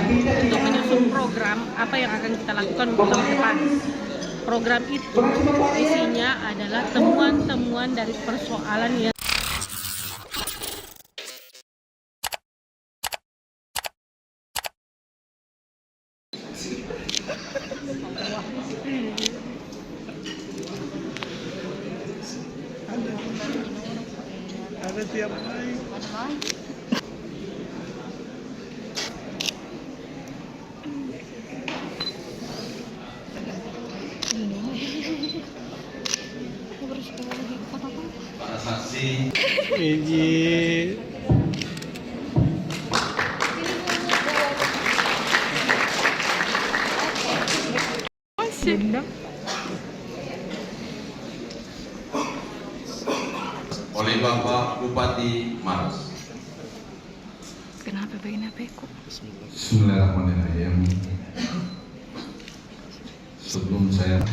untuk menyusun program apa yang akan kita lakukan untuk tahun depan. Program itu isinya adalah temuan-temuan dari persoalan yang ada tiap hari. Para saksi Iji. oleh Bapak Bupati Maros. Kenapa begini kok? Bismillahirrahmanirrahim. Sebelum saya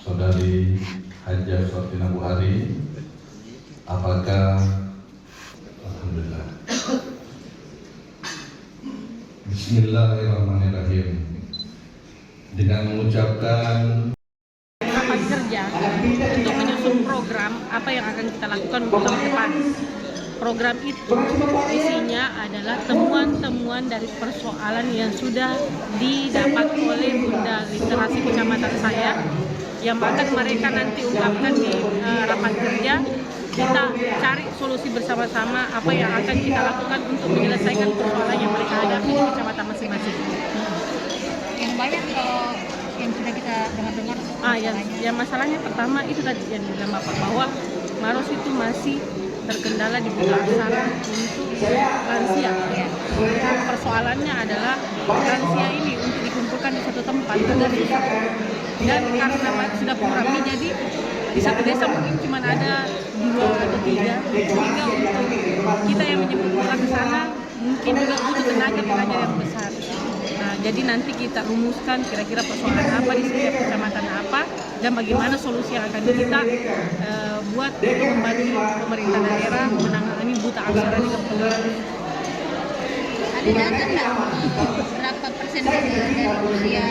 Saudari Haja Sortina Buhari, apakah Alhamdulillah. Bismillahirrahmanirrahim. Dengan mengucapkan Rapat kerja untuk menyusun program apa yang akan kita lakukan untuk tahun depan. Program itu isinya adalah temuan-temuan dari persoalan yang sudah didapat oleh Bunda Literasi Kecamatan saya, yang akan mereka nanti ungkapkan di rapat kerja. Kita cari solusi bersama-sama apa yang akan kita lakukan untuk menyelesaikan persoalan yang mereka hadapi di kecamatan masing-masing. Yang banyak yang sudah kita dengar-dengar. Yang masalahnya pertama itu tadi yang dibilang Bapak, bahwa Maros itu masih terkendala di buta aksara untuk lansia. Persoalannya adalah lansia ini untuk dikumpulkan di satu tempat agak susah. Dan karena sudah program jadi di satu desa mungkin cuma ada 2 atau 3, sehingga untuk kita yang menyebutkan ke sana mungkin juga butuh tenaga yang besar. Nah, jadi nanti kita rumuskan kira-kira persoalan apa di setiap kecamatan apa dan bagaimana solusi yang akan kita buat untuk membantu pemerintah daerah menangani buta aksara di kampung. Ada data nggak berapa persen dari usia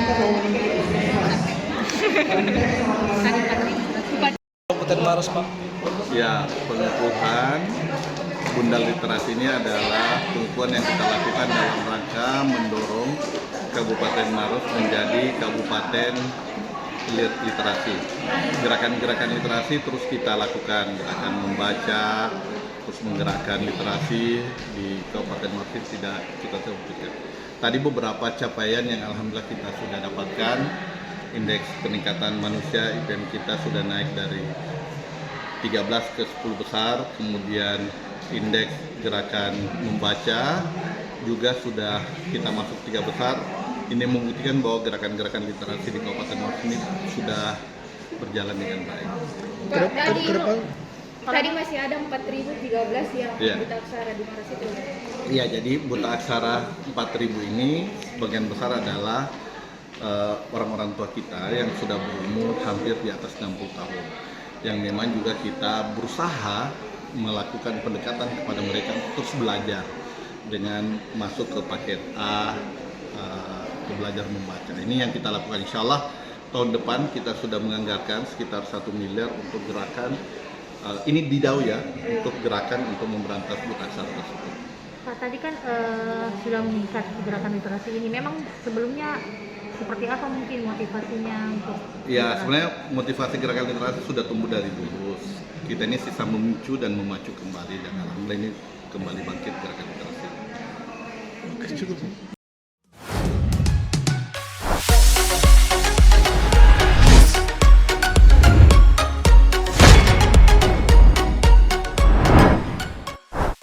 Kabupaten Maros, Pak. Ya, pengukuhan Bunda Literasi ini adalah pengukuhan yang kita lakukan dalam rangka mendorong Kabupaten Maros menjadi Kabupaten Literasi. Gerakan-gerakan literasi terus kita lakukan, gerakan membaca, terus menggerakkan literasi di Kabupaten Maros tidak kita terwujudkan. Tadi beberapa capaian yang alhamdulillah kita sudah dapatkan. Indeks peningkatan manusia IPM kita sudah naik dari 13 ke 10 besar, kemudian indeks gerakan membaca juga sudah kita masuk 3 besar. Ini membuktikan bahwa gerakan-gerakan literasi di Kabupaten Maros ini sudah berjalan dengan baik. Tadi masih ada 4.013 yang buta aksara di Maros itu. Iya, jadi buta aksara 4.000 ini sebagian besar adalah orang-orang tua kita yang sudah berumur hampir di atas 60 tahun, yang memang juga kita berusaha melakukan pendekatan kepada mereka untuk terus belajar dengan masuk ke paket A, belajar membaca. Ini yang kita lakukan. Insya Allah tahun depan kita sudah menganggarkan sekitar 1 miliar untuk gerakan ini di DAU ya, untuk gerakan untuk memberantas buta aksara tersebut. Pak, tadi kan sudah meningkat gerakan literasi ini. Memang sebelumnya seperti apa mungkin motivasinya untuk? Ya, sebenarnya motivasi gerakan literasi sudah tumbuh dari dulu. Kita ini sisa memicu dan memacu kembali, dan alhamdulillah ini kembali bangkit gerakan literasi. Cukup.